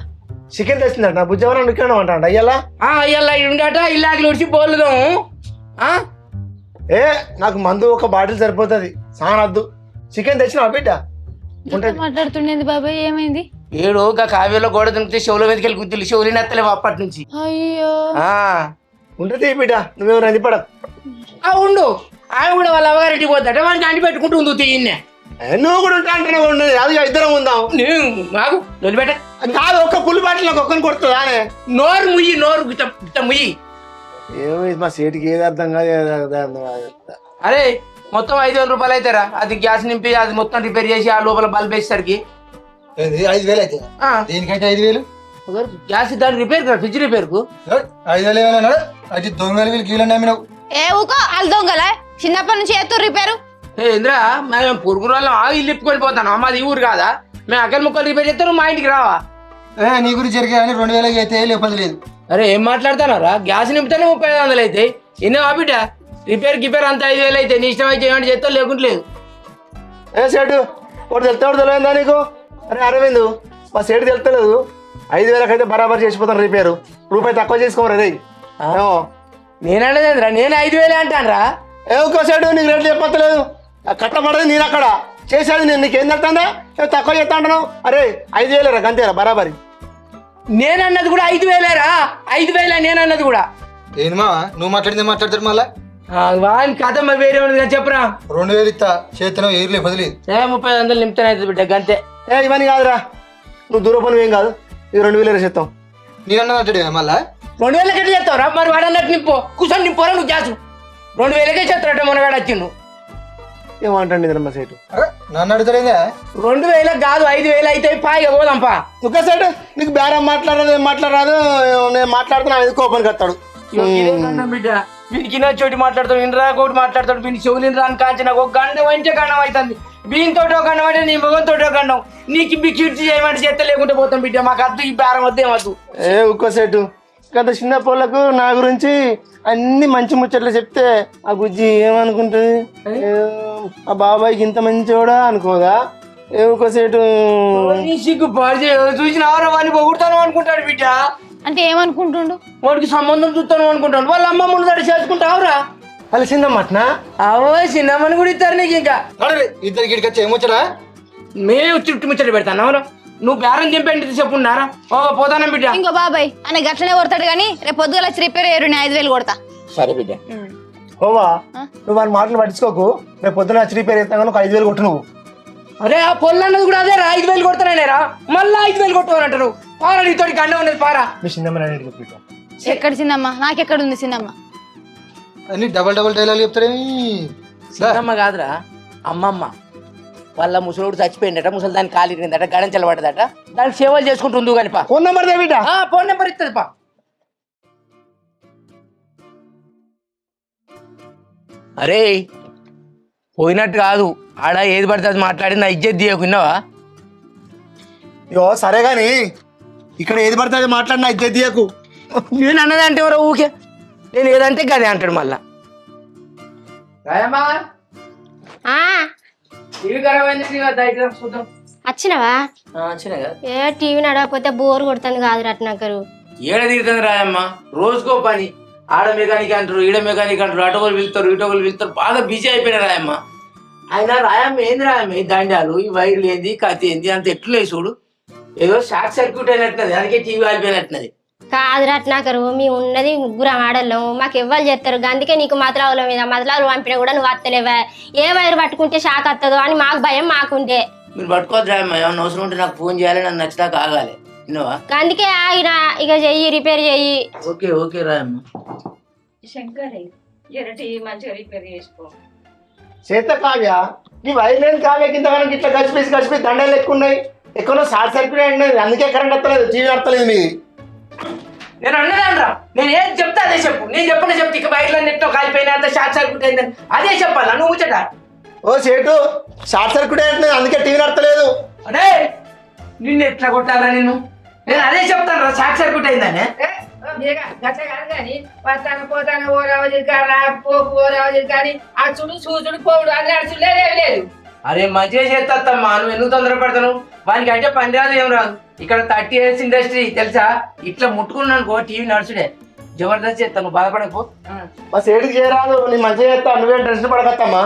చికెన్ తెచ్చిందట నా బుజ్జవరం ఇక్కడ అంటాడు అయ్యలా. అయ్యల్లా ఉండట ఇల్లాకి ఉడిచి పోలుదాము. ఏ నాకు మందు ఒక బాటిల్ సరిపోతుంది, సానద్దు. చికెన్ తెచ్చినా బిడ్డ మాట్లాడుతుండేది బాబాయ్, ఏమైంది? ఏడు ఒక కావ్యంలో గోడ దునికితే షోల మీదకి వెళ్ళి గుద్దులు షోలు నెత్తలేవు అప్పటి నుంచి. అయ్యో ఉంటుంది బిడ్డ, నువ్వేమో రందిపడ ఉండు. ఆమె కూడా వాళ్ళ అవ్వగారింటికి పోతాట, వాడికి అంటి పెట్టుకుంటూ ఉంది తీయన్నే. నువ్వు కూడా ఉంటా అంటే ఉండదు, అది ఇద్దరం ఉందాం. మాకు వదిలిపెట్ట కాదు, ఒక్క పుల్లి బాటిల్ నాకు ఒక్కని కొడుతుందా? నోరు ముయ్యి, నోరు గిట్ట ముయ్యి. ఏమో మా సేటుకి ఏది అర్థం కాదు. అరే మొత్తం 5,000 రూపాయలు అవుతారా? అది గ్యాస్ నింపి అది మొత్తం రిపేర్ చేసి ఆ లోపల బల్బ్ వేసేసరికి 5,000 అయితే దేనికైతే 5,000? గ్యాస్ దాని రిపేర్ కదా, ఫ్రిడ్జ్ రిపేర్ కు 5,000 ఏమన్నాడు? అది 9,000 కిలో నమ్మినావు. ఏ ఊకో వాళ్ళు దొంగలే, చిన్నప్పటి నుంచి చేస్తూ రిపేరు. ఇంద్రా మేము పురుగురు వాళ్ళం ఇల్లు ఇప్పుకొని పోతాను, మాది ఊరు కాదా? మేము అక్కడి ముక్కలు రిపేర్ చేస్తే నువ్వు మా ఇంటికి రావా? నీ గురించి జరిగే అని 2,000 అయితే లేకపోతే లేదు. అరే ఏం మాట్లాడతానారా? గ్యాస్ నింపితేనే 3,500 అయితే ఎన్నో బిడ్డ. రిపేర్ గిపేర్ అంతా 5,000 అయితే నీ ఇష్టం అయితే ఏమంటే చేస్తా, లేకుంటే లేదు. ఏ సేటు ఒకటి తెలుతాడు తెలియదా నీకు? అరే అరవింద్ మా సేటు తెలుతలేదు, 5,000 అయితే బరాబర్ చేసిపోతాను రిపేరు, రూపాయి తక్కువ చేసుకోమరా రే. నేననేదిరా, నేను 5,000 అంటానరా? ఏ ఒక్క సేటు నీకు రేట్లు చెప్పలేదు, కట్టబడదు నేను అక్కడ చేసేది నేను, నీకేం తెలుతుందా? తక్కువ చేస్తా అంటున్నావు. అరే 5,000 రా అంతేరా బరాబరి. నేనన్నది కూడా 5,000రా, 5,000 నేనన్నది కూడా. ఏంది మా నువ్వు మాట్లాడింది మాట్లాడతాడు మళ్ళా? వాని కథ మరి వేరే ఉన్నది చెప్పరా. 2,000 ఇస్తా చేతను ఏర్లే బదిలేదు. 3,500 నింపుతానైతే బిడ్డ గంతే. ఇవన్నీ కాదురా, నువ్వు దూర పని ఏం కాదు, ఇది 2,000 చేస్తాం. నేను అన్నట్టు మళ్ళా 2,000 కట్టి చేస్తావురా? మరి వాడు అన్నట్టు నింపు, కూర్చొని నింపోరా నువ్వు గ్యాస్. 2,000కే చేస్తారట మొన్నగాడు వచ్చిండు. ఏమంటండి నిద్రమ్మ సేటు? నన్ను అడుగుతారేందా? 2,000 కాదు 5,000 అయితే పాయిగా పోదాంపా. ఒక సేటు నీకు బేరం మాట్లాడదు ఏం మాట్లాడరాదు, నేను మాట్లాడుతున్నా అది కోపనికి వస్తాడు. బిడ్డ వీనికి చోటి మాట్లాడతాడు, ఇంద్రా కోటి మాట్లాడతాడు, వీని చెవులు ఇంద్రా అని కాంచి నాకు ఒక గండం అంటే గండం అవుతుంది. వీనితోటో గండం అంటే నీ మొగంతోటో గండం. నీకు మీ కీర్తి చేయమంటే చేస్తే లేకుంటే పోతాం బిడ్డ, మాకు అద్దు ఈ బేరం వద్దు ఏమద్దు. ఒక్క సేటు గత చిన్న పిల్లకు నా గురించి అన్ని మంచి ముచ్చట్లు చెప్తే ఆ బుజ్జి ఏమనుకుంటుంది? ఆ బాబాయ్కి ఇంత మంచివాడా అనుకోదా? ఒక్క సేటు సిగ్గు పాడు చూసిన వాడిని పొగుడుతాను అనుకుంటాడు బిడ్డ. అంటే ఏమనుకుంటుండు? వాడికి సంబంధం చూస్తాను అనుకుంటాడు. వాళ్ళ అమ్మమ్మ ముందు చేసుకుంటావురా? అలా చిన్నమ్మట్నా? అవో చిన్నమ్మని కూడా ఇస్తారు నీకు. ఇంకా ఇద్దరికి ఇక్కడికి వచ్చి ఏమొచ్చరా? మేము చుట్టూ ముచ్చట పెడతాను. అవును నువ్వు బేరం దింపేంటి చెప్పున్నారా? పోతానా బిడ్డ? ఇంకో బాబాయ్ అని గట్లనే కొడతాడు కానీ రేపు పొద్దుగా వచ్చి రిపేర్ అయ్యారు, 5,000 కొడతా. సరే బిడ్డ. ఓవా నువ్వు వాళ్ళ మాటలు పట్టించుకోకు, రేపు పొద్దున వచ్చి రిపేర్ అవుతాను ఒక 5,000 కొట్టు నువ్వు. అరే ఆ పొల్లు అన్నది కూడా అదే రా, 5,000 కొడతానేరా, మళ్ళీ 5,000 కొట్టవనంటారు. పారా నీతోటి గండ ఉన్నది పారా. మీ చిన్నమ్మ ఎక్కడ చిన్నమ్మ? నాకెక్కడ ఉంది చిన్నమ్మ? అన్ని డబల్ డైలాగ్ చెప్తారేమి? చిన్నమ్మ కాదురా, అమ్మమ్మ. వాళ్ళ ముసలోడు చచ్చిపోయిందట, ముసలి దాన్ని కాలు ఇరిగిందట, గడంచెల పడ్డదట, దానికి సేవలు చేసుకుంటుందు కానీ పా. ఫోన్ నెంబర్ బిడ్డ, ఫోన్ నెంబర్ ఇస్తుంది పా. అరే పోయినట్టు కాదు, ఆడ ఏది పడితే అది మాట్లాడి నా ఇజ్జత్ తీయకున్నావా? ఇగో సరే గాని ఇక్కడ ఏది పడితే అది మాట్లాడినా ఇజ్జత్ తీయకు. నేను అన్నదంటే ఎవరో ఊకే నేను ఏదంటే గదే అంటాడు మళ్ళా. రాయమ్మా ఆ టీవీ ఖరాబ్ అయింది చూద్దాం. వచ్చినవా? వచ్చినా కదా. ఏ టీవీ నడవకపోతే బోర్ కొడుతుంది కాదు రత్నాకరు. ఏడ తిరుగుతుంది రాయమ్మ, రోజుకో పని. ఆడ మెకానిక్ అంటారు, ఈడ మెకానిక్ అంటారు, అటోలు పిలుస్తారు, ఇటోలు పిలుస్తారు, బాగా బిజీ అయిపోయినా రాయమ్మ. ఆయన రాయమ్మ ఏంది రాయమ్మ, ఈ దండాలు, ఈ వైర్లు ఏంది, కత్తి ఏంది, అంత ఎట్లే చూడు. ఏదో షార్ట్ సర్క్యూట్ అయినట్టున్నది, అందుకే టీవీ ఆలిపోయినట్టున్నది. కాదు రత్నాకరు, మేము ఉన్నది ముగ్గురు ఆడళ్ళం, మాకు ఎవ్వరు చేస్తారు. అందుకే నీకు మతలావుల మీద మతలావులు పంపినా కూడా నువ్వు వస్తలేవా? ఏ వైర్ పట్టుకుంటే షాక్ వస్తుందో అని మాకు భయం మాకుండే. మీరు పట్టుకోవద్దు రాయమ్మ, ఏమన్నా అవసరం ఉంటే నాకు ఫోన్ చేయాలి, నన్ను నచ్చినాక ఆగాలి. విన్నావా? అందుకే ఆగిన, ఇక చెయ్యి, రిపేర్ చెయ్యి. ఓకే ఓకే రాయమ్మ. శంకర్ టీవీ మంచిగా రిపేర్ చేసుకో. చేత కావ్య నీ వైర్ లేని కావ్య కింద కనుక ఇట్లా గచ్చిపేసి దండాలు ఎక్కువ ఉన్నాయి. ఎక్కువ షార్ట్ సర్క్యూట్ అయినది, అందుకే కరెంట్ వస్తలేదు, టీవీ వస్తలేదు మీది. నేను అన్నదానరా, నేను ఏం చెప్తా అదే చెప్పు. నేను చెప్పిన చెప్తే ఇక బయట నెట్లో కాలిపోయినా అంత షార్ట్ సర్క్యూట్ అయిందని అదే చెప్పాలా నువ్వు ముచ్చట? ఓ సేటు షార్ట్ సర్క్యూట్ అయినది, అందుకే టీవీ నడతలేదు. అదే నిన్ను ఎట్లా కొట్టాలా నేను అదే చెప్తాను రా, షార్ట్ సర్క్యూట్ అయిందని. గట్ల కాదు కానీ వస్తాను పోతాను ఓ రావజు కానీ పోకు ఓ రావజు కానీ ఆ చుడు చూచుడు పోవుడు అన్ని అడుచుడు లేదు. అరే మంచిగా చేస్తామ్మా, నువ్వు ఎందుకు తొందర పెడతాను? వానికి అంటే పని రాదు ఏం రాదు. ఇక్కడ 30 years ఇండస్ట్రీ తెలుసా? ఇట్లా ముట్టుకున్నాను అనుకో టీవీ నడుచుడే, జబర్దస్త్ చేస్తాను, నువ్వు బాధపడకు. మా సేటుకి చేయరాదు, నీ మంచిగా చేస్తా, నువ్వే టెన్షన్ పడకత్తమ్మా.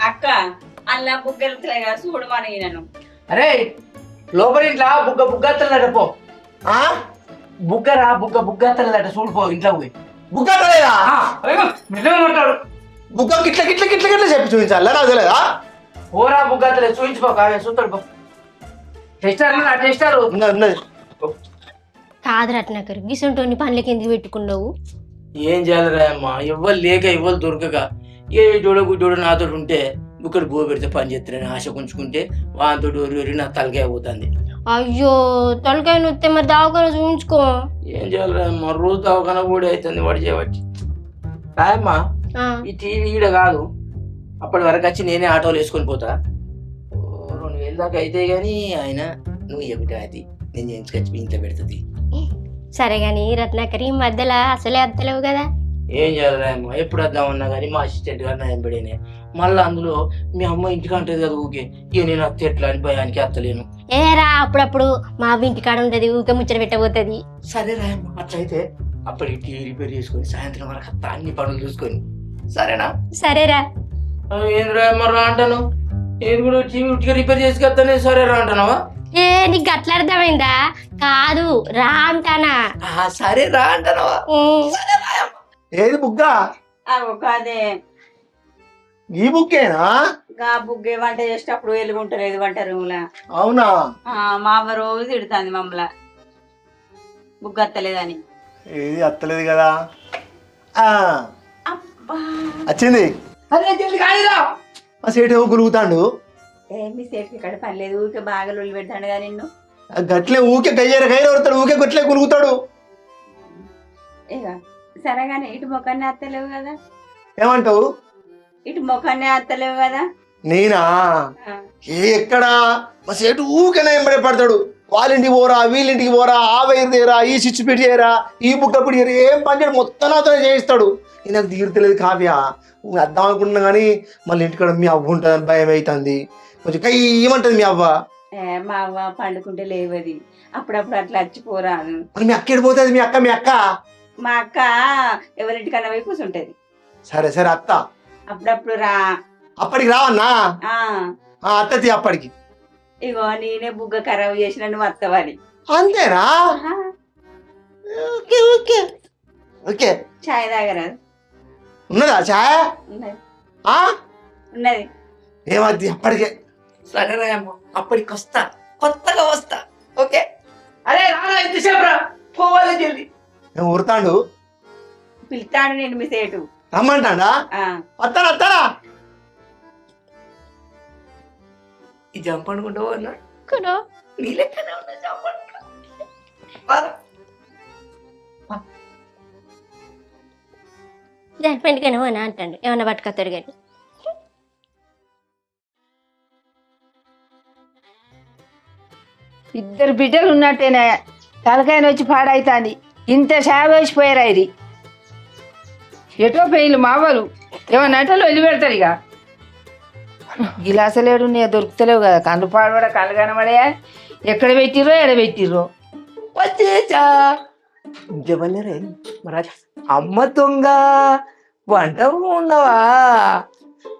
అక్క అల్లా బుగ్గెళ్తాయి కదా చూడమని నేను. అరే లోపల ఇంట్లో బుగ్గత్తలట పో. బుగ్గరా బుగ్గత్తలట చూడిపో ఇంట్లో పోయి. బుగ్గ తెలియదా? ఉంటాడు బుగ్గ గిట్ల గిట్ల గిట్ల గిట్ల చెప్పి చూపించాలి, నాకు తెలియదా? ఓరా బుగ్గత్తలే చూపించుకో, కావ్య చూస్తాడు పో. టెస్టర్ టెస్టర్ ఉన్నది. కాదు రత్నాకరు, గిసంటోని పనులకి ఎందుకు పెట్టుకున్నావు? ఏం చేయాలి రాయమ్మా, ఇవ్వరు లేక ఇవ్వరు దొరకక ఏ జోడో గుడ్డోడు నాతో ఉంటే ఇక్కడ గో పెడితే పని చేస్తారని ఆశ ఉంచుకుంటే వాంతో ఒరి నా తలకాయ పోతుంది. అయ్యో తలకాయ నొత్తే మరి దావకాన చూపించుకో. ఏం చేయాలి రాయమ్మా, రోజు దవాఖాన కూడా అవుతుంది వాడు చేయబట్టి. రాయమ్మా ఈ టీవీ ఈడ కాదు, అప్పటి వరకు వచ్చి నేనే ఆటోలు వేసుకొని పోతా. 2000 దాకా అయితే గానీ ఆయన నువ్వు ఎగుట అది నేను చేయించుకొచ్చి ఇంట్లో పెడుతుంది. సరే గాని రత్నాకరి, ఈ మధ్యలో అసలే అత్తలేవు కదా? ఏం చేయాలి రాయమ్మ, ఎప్పుడు వద్దామన్నా కానీ మా అసిస్టెంట్ గారు నయం పడేనే. మళ్ళీ అందులో మీ అమ్మ ఇంటికి అంటది కదా ఊకే, ఇక నేను అత్త ఎట్లా అని భయానికి అత్తలేను. ఏరా అప్పుడప్పుడు మా ఇంటికాడ ఉంటది, ఊకే ముచ్చట పెట్టబోతుంది. సరే రాయమ్మ, అట్లయితే అప్పటికి టీవీ రిపేర్ చేసుకొని సాయంత్రం వరకు అత్త అన్ని పనులు చూసుకొని. సరేనా? సరేరా. ఏం రాయమ్మ రా అంటాను, నేను కూడా టీవీ ఉట్టిగా రిపేర్ చేసుకొస్తానే సరే రా అంటానవా? ఏ నీకు గట్ల అర్థమైందా? కాదు రా అంటానా. సరే రా అంటానవా? సరే రాయమ్మ. ఏది బుగ్గ? అదే ఈ బుక్కేనా? బుగ్గే వంట చేసేటప్పుడు వెలుగుంటలేదు వంట రూమ్ లా. అవునా? మా అమ్మ రోజు తిడుతుంది మమ్మల్ని బుగ్గ అత్తలేదని. ఏది అత్తలేదు కదా? వచ్చింది. ఆ సేటు ఏమో గులుగుతాడు. మీ సేఫ్కి ఇక్కడ పని లేదు, ఊరికే బాగా లొల్లి పెడతాడు కదా నిన్ను. గట్లే ఊకే గయ్యారు కొడతాడు, ఊకే గట్లే గులుగుతాడు. ఇక సరే కానీ ఇటు మొక్కనే అత్తలేవు కదా? ఏమంటావు? ఇటు మొక్కనే అత్తలేవు కదా? నేనా? ఎక్కడా? మా సేటు ఊరికైనా ఎంబడే పడతాడు. వాళ్ళింటికి పోరా, వీళ్ళింటికి పోరా, ఆ వైర్ చేయరా, ఈ స్విచ్ పెట్టి చేయరా, ఈ బుగ్గ పెట్టి చేయరా, ఏం పని చేయడు, మొత్తం నాతో చేయిస్తాడు. నాకు తీరుతలేదు కావ్య, అద్దాం అనుకుంటున్నా కానీ మళ్ళీ ఇంటికాడ మీ అవ్వ ఉంటుందని భయం అవుతుంది. కొంచెం ఏమంటుంది మీ అవ్వ? మా అవ్వ పండుకుంటే లేవది, అప్పుడప్పుడు అట్లా వచ్చిపోరాదు. మరి మీ అక్క ఎడిపోతుంది? మీ అక్క మా అక్క ఎవరింటికన్నా పోయి కూర్చుంటది. సరే సరే అత్త, అప్పుడప్పుడు రా. అప్పటికి రావన్నా? అత్తది అప్పటికి. ఇగో నేనే బుగ్గ ఖరాబ్ చేసిన నువ్వు వస్తావని. అంతేనా? Okay okay okay. ఛాయ్ తాగరాదు? ఉన్నదా ఛాయ్? ఉన్నది. ఏమద్ది అప్పటికే. సరే రాయమ్మ, అప్పటికి వస్తా, కొత్తగా వస్తా. ఓకే. అరే రారా, ఎంతసేపు రా, పోవాలి జల్ది. నేను ఊరుతాడు, పిలుతాడు నేను మీ సేటు. రమ్మంటాడా? వస్తానా? ఈ జంప్ అనుకుంటావు అన్నాడు, కుడో నీ లెక్కనే ఉన్నా జంప్ అనుకుంటా. పెండుకనే పోనా అంటాడు, ఏమన్నా పట్టుకొస్తాడు కానీ. ఇద్దరు బిడ్డలు ఉన్నట్టేనే తలకాయన వచ్చి పాడైతుంది. ఇంత సాగోసిపోయారు ఇది. ఎటో పెయిన్లు మావలు ఏమన్నా అంటలో వెళ్ళి పెడతారు. ఇక గిలాసలేడు నే దొరుకుతలేవు కదా. కళ్ళు పాడబడ కళ్ళు కనబడయా. ఎక్కడ పెట్టిర్రో ఎడ పెట్టిర్రో. వచ్చేచా ఇంకెవరే మరి అమ్మ దొంగ వంట ఉండవా?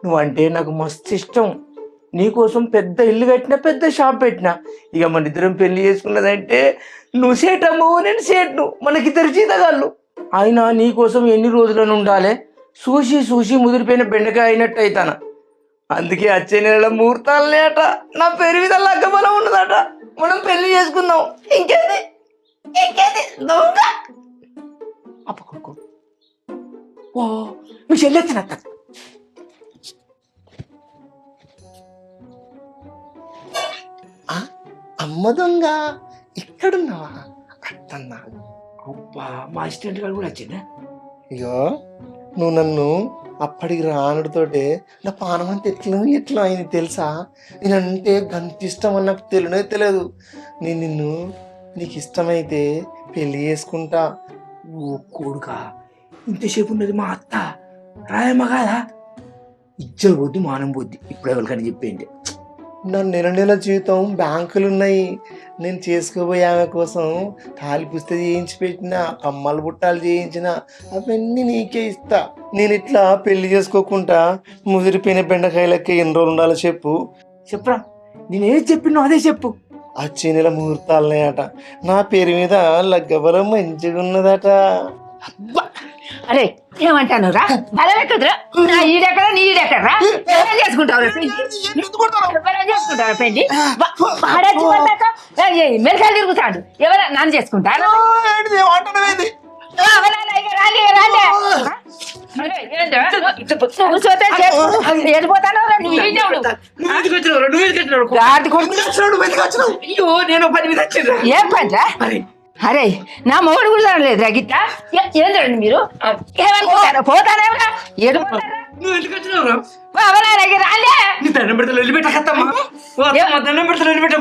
నువ్వంటే నాకు మస్తు ఇష్టం. నీకోసం పెద్ద ఇల్లు కట్టినా, పెద్ద షాప్ పెట్టినా. ఇక మన ఇద్దరం పెళ్లి చేసుకున్నదంటే నువ్వు సేటమ్మో, నేను సేట్ను, మనకిద్దరు జీతగాళ్ళు. అయినా నీకోసం ఎన్ని రోజులను ఉండాలి? చూసి చూసి ముదిరిపోయిన బెండకాయ అయినట్టు అవుతాను. అందుకే వచ్చే నెల ముహూర్తాలనే అట. నా పేరు మీద లగ్గబలం ఉన్నదట. మనం పెళ్లి చేసుకుందాం. ఇంకేది ఇంకేది దొంగ అప్పకొడుకు. ఓ మీ చెల్లెత్తినత్త. అమ్మ దొంగ ఇక్కడున్నావా? అత్తన్నా అబ్బా మా అసిస్టెంట్ గారు కూడా వచ్చిందా? ఇగో నువ్వు నన్ను అప్పటికి రానుడితోటే నా పానం అంతా ఎట్లా అయింది తెలుసా? నేనంటే గంత ఇష్టం అని నాకు తెలియదు. నేను నీకు ఇష్టమైతే పెళ్లి చేసుకుంటా. ఓ కొడుకా, ఇంతసేపు ఉన్నది మా అత్త రాయమ్మ కాదా? ఇజ్జలు పోద్ది, మానం పోద్ది. ఇప్పుడు ఎవరికని చెప్పేయండి. నా నెల జీవితం బ్యాంకులు ఉన్నాయి. నేను చేసుకోబోయే ఆమె కోసం తాలి పుస్తకం చేయించి పెట్టిన, కమ్మల బుట్టాలు చేయించిన, అవన్నీ నీకే ఇస్తా. నేను ఇట్లా పెళ్లి చేసుకోకుండా ముదిరిపోయిన బెండకాయలకి ఎన్ని రోజులు ఉండాలో చెప్పు. చెప్పరా, నేనేది చెప్పినా అదే చెప్పు. వచ్చే నెల ముహూర్తాలన్నాయట. నా పేరు మీద లగ్గబలం మంచిగా ఉన్నదట. అరే ఏమంటాను రా బలెక్కదురా. నా ఈడెక్కడ నీ ఈడెక్కడరా? ఎవరైనా చేసుకుంటావు చేసుకుంటారా పెళ్లి? మెలకాయలు తిరుగుతాడు. ఎవరైనా నన్ను చేసుకుంటారు? ఏం పనిరా? అరే నా మొగడు కూడా లేదు గిట్ట. ఏంటండి మీరు ఏమనుకుంటారా? పోతానేమరా?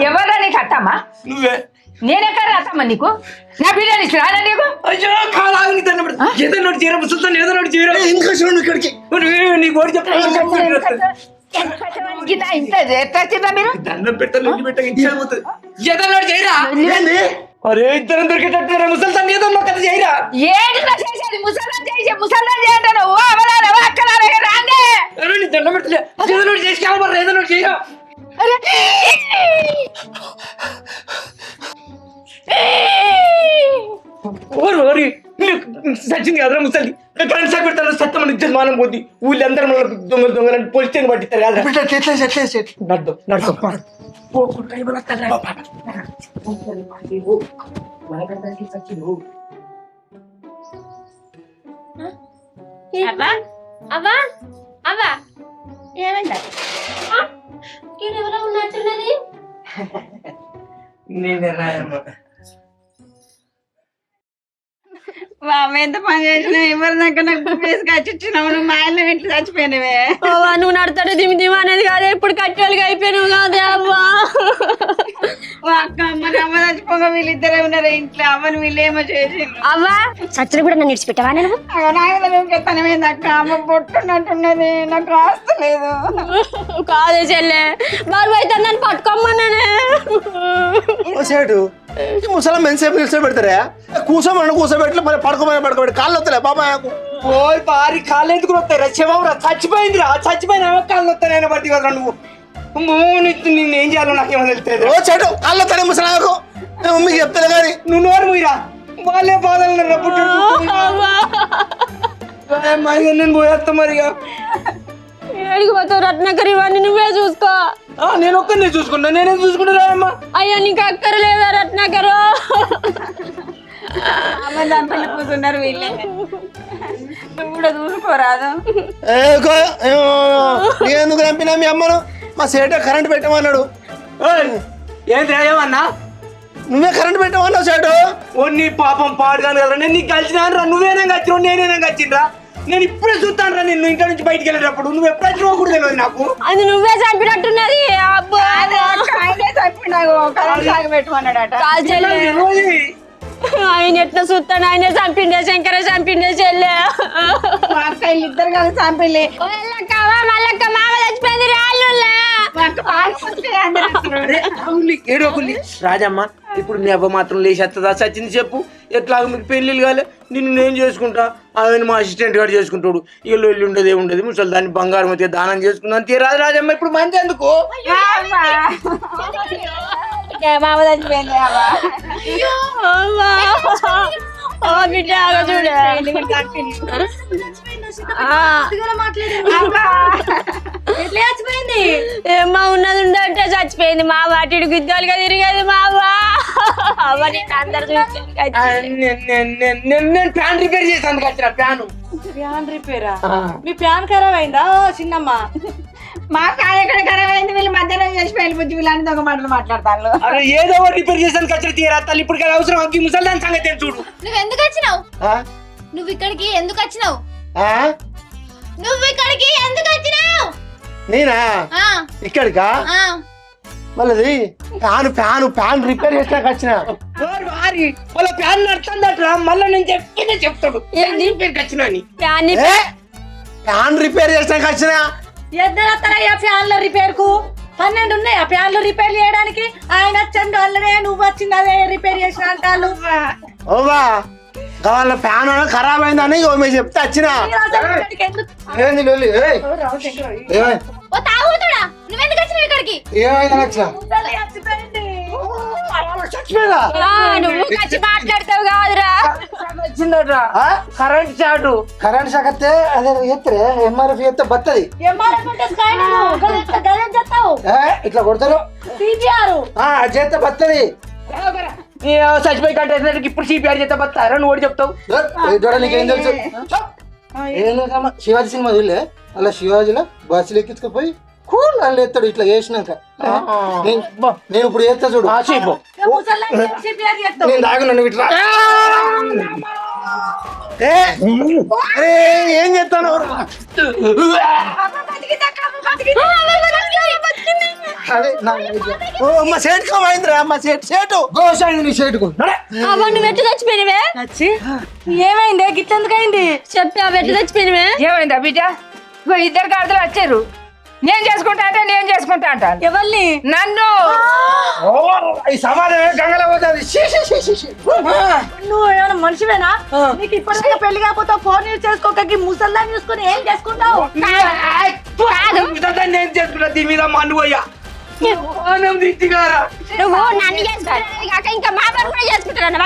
ఎవరా నీకు అత్తమ్మా? నేనెక్కడ అత్తమ్మా నీకు? నా బిడ్డని రాదా నీకు? ఇంత ఎట్లా మీరు దండం అరే ఇద్దరం దొరికేటట్టు ముసల్తాన్ ఏదో కథ చేయరా? ఏంటి చేసేది? ముసల్దాన్ చేసే ముసల్దాన్ చేయంటాను. రాంగే దండం పెట్టలే ఏదో చేసి కావాలి. ఏదో చేయరా? సచింది కదరా ముసలి. కరెంట్ షాక్ పెడతారు. సత్తమని ఇచ్చేది మానం పోద్ది. ఊళ్ళందరూ మన దొంగలని పోలీస్ స్టేషన్ పట్టిస్తారు కదా. నడ్డు నడ్డు అవ్వా అవ్వా అవ్వా ఏమంట? ఎవరో ఉన్నట్టున్నది. నేనే రాయమ్మ. ఎంత పని చేసినా ఎవరి దగ్గర నాకు ప్లేస్ కచ్చిచ్చినావు. నువ్వు మా ఆయన ఇంట్లో చచ్చిపోయినవే. నువ్వు నడతాడు దిమి దిమ అనేది కాదే, ఇప్పుడు కట్టెలుగా అయిపోయినావు కాదే అవ్వా. అక్క అమ్మ చచ్చిపోగా వీళ్ళిద్దరే ఉన్నారు ఇంట్లో. అమ్మని వీళ్ళేమో చేసిండ్రు. అవ్వా సచ్చిన కూడా నన్ను విడిచిపెట్టావా? నేను నాయనమేంది అక్క. అమ్మ పొట్టున్నట్టున్నది. నాకు ఆస్తలేదు. కాదే చెల్లె, బరువు అయితే నన్ను పట్టుకోమ్మన్నానే. ముసలం ఎంతసేపు నిల్చోబెడతారా? కూర్చోబెట్టి మరి పడుకోబెట్టి కాళ్ళు వస్తలే బాబాయకు. ఓయ్ భారీ కాళ్ళు ఎందుకు వస్తాయి? శివరా చచ్చిపోయిందిరా. చచ్చిపోయిన కాళ్ళు వస్తాయి బట్టి కదా. నువ్వు నేనేం చేయాలో నాకేమో తెలుస్తుంది. ఓ చెడు కాళ్ళు వస్తాయి ముసలాకు. మమ్మీకి చెప్తాను కానీ నువ్వు నోరు మూయిరా. వాళ్ళే బాధలు నేను పోయేస్తా మరిగా. ఏడికి పోతావు రత్నాకర్? ఇవన్నీ నువ్వే చూసుకో. నేను ఒక్కరినే చూసుకుంటా. నేనేం చూసుకుంటా అమ్మా? అయ్యా నీకు అక్కర్లేదా రత్నాకరు? అమ్మ దాంట్లో కూర్చున్నారు వీళ్ళే. నువ్వు కూడా చూసుకోరాదు. ఎందుకు చంపినా మీ అమ్మను? మా సేట కరెంట్ పెట్టమన్నాడు. ఏంటి ఏమన్నా? నువ్వే కరెంట్ పెట్టమన్నావు సేటు. ఓ నీ పాపం పాడుగాను కదా, నేను నీకు కలిసినా రా, నువ్వేనా వచ్చినావు నేనేనా వచ్చిండ్రా? నేను ఇప్పుడే చూస్తాను రా నిన్ను ఇంట్లో నుంచి బయటికి వెళ్ళేటప్పుడు. నువ్వు ఎప్పుడు వచ్చినావు కూడా తెలియదు నాకు. అది నువ్వే చంపినట్టున్నది. అబ్బో ఆయనే చంపినావు కరెంట్ షాక్ పెట్టమన్నాడట. ఆయన ఎట్లా చూస్తాను, ఆయన చంపిండే, శంకర చంపిండే చెల్లె. మా అక్క వీళ్ళిద్దరు కలిసి చంపిల్లి. మళ్ళక్క మామ చచ్చిపోయింది రాళ్ళు. ఏడోకుల్లి రాజమ్మ, ఇప్పుడు మీ అవ్వ మాత్రం లేచేస్తుందా? సచ్చింది చెప్పు. ఎట్లా మీకు పెళ్ళిళ్ళు కాలే, నిన్ను నేను చేసుకుంటా, ఆయన మా అసిస్టెంట్ గారు చేసుకుంటాడు. ఇక లొల్లి ఉండదు ఏముండదు, ముసలి దాన్ని బంగారం అయితే దానం చేసుకుందాం. తీరాదు రాజమ్మ, ఇప్పుడు మంచి ఎందుకు? మామ చచ్చిపోయింది బిడ్డ చూడ ఎట్లా చచ్చిపోయింది? ఏమో ఉన్నది ఉందంటే చచ్చిపోయింది. మా వాటి గుద్దాలుగా తిరిగేది మావా. అందరు నేను ఫ్యాన్ రిపేర్ చేసాను వచ్చిన ఫ్యాన్. ఫ్యాన్ రిపేరా? మీ ఫ్యాన్ ఖరాబ్ అయిందా చిన్నమ్మ? మా కాయ ఎక్కడ ఖరాబ్ అయింది. వీళ్ళు మధ్యలో చేసిపోయింది బుజ్జి. వీళ్ళని దొంగ మాటలు మాట్లాడతాను. అరే ఏదో రిపేర్ చేసాను వచ్చిన తీరా తల్లి. ఇప్పుడు అవసరం అగ్గి ముసలి దాని సంగతి చూడు. నువ్వు ఎందుకు వచ్చినావు? ఆ? నువ్వు ఇక్కడికి ఎందుకు వచ్చినావు? ఆ? నువ్వు ఇక్కడికి ఎందుకు వచ్చినావు? నేనా ఇక్కడికా? మళ్ళీ ఫ్యాన్ రిపేర్ చేసినాక వచ్చిన. వాళ్ళ ఫ్యాన్ నడుతుందట్రా. మళ్ళీ నేను చెప్తే చెప్తాడు రిపేర్కి వచ్చిన అని. ఫ్యాన్ రిపేర్ చేసినాక వచ్చిన. ఎద్దరత్తరయ్యా ఫ్యాన్ల రిపేర్ కు 12 ఉన్నాయా ఫ్యాన్లు రిపేర్ చేయడానికి? ఆయన వచ్చండి వాళ్ళనే, నువ్వు వచ్చింది అదే రిపేర్ చేసిన అంటారు. ఓవా వాళ్ళ ఫ్యాన్ ఖరాబ్ అయిందని మేము చెప్తే వచ్చిన. ఏంది లొల్లి? ఓ తాగుతాడా? నువ్వెందుకు వచ్చినావు ఇక్కడికి? ఏమైందని వచ్చిన? చచ్చిపోయిందా? నువ్వు వచ్చి మాట్లాడతావు కాదురా. వచ్చిందట్రా కరెంట్ షాటు. కరెంట్ షాక్ వస్తే అదే ఎత్తరే ఎంఆర్ఎఫ్ ఎత్తే బత్తది. ఇట్లా కొడతారు చేస్తే బత్తది. చచ్చిపోయి కట్టేసినట్టు ఇప్పుడు సిపిఆర్ చేస్తే బతారా? నువ్వు కూడా చెప్తావు. నీకేం తెలుసు? ఏం లేదమ్మా, శివాజీ సినిమా చూడలే? అలా శివాజీలో బస్సులు ఎక్కించుకుపోయి కూల్ అని ఎత్తాడు ఇట్లా చేసినాక. నేను ఇప్పుడు చేస్తా చూడు. నేను తాగున్నా, నువ్వు ఇట్లా ఏం చేస్తాను? మా సేట్ కమైందిరా, మా సేటు గోసాయింది. నీ సేటుకు నువ్వు ఎట్టు చచ్చిపోయినవే? ఏమైంది? గిట్లెందుకు అయింది చెప్పి ఆ ఎట్టు చచ్చిపోయినవే? ఏమైందా బిడ్డ? ఇగో ఇద్దరు గాడిదలు వచ్చారు. నేను చేసుకుంటా అంటే నేను చేసుకుంటా అంటాను. ఎవరిని? నన్ను. ఈ సమాధానం గంగలో పోతుంది. నువ్వు ఏమైనా మనిషివేనా? నీకు ఇప్పటికే పెళ్లి కాకపోతే ఫోన్ యూజ్ చేసుకోక ముసల్దాన్ని చూసుకుని ఏం చేసుకుంటావు? నేను చేసుకుంటా దీని మీద మండు పోయా. నువ్వు నన్ను చేసుకుంటా ఇంకా మా కూడా చేసుకుంటాను.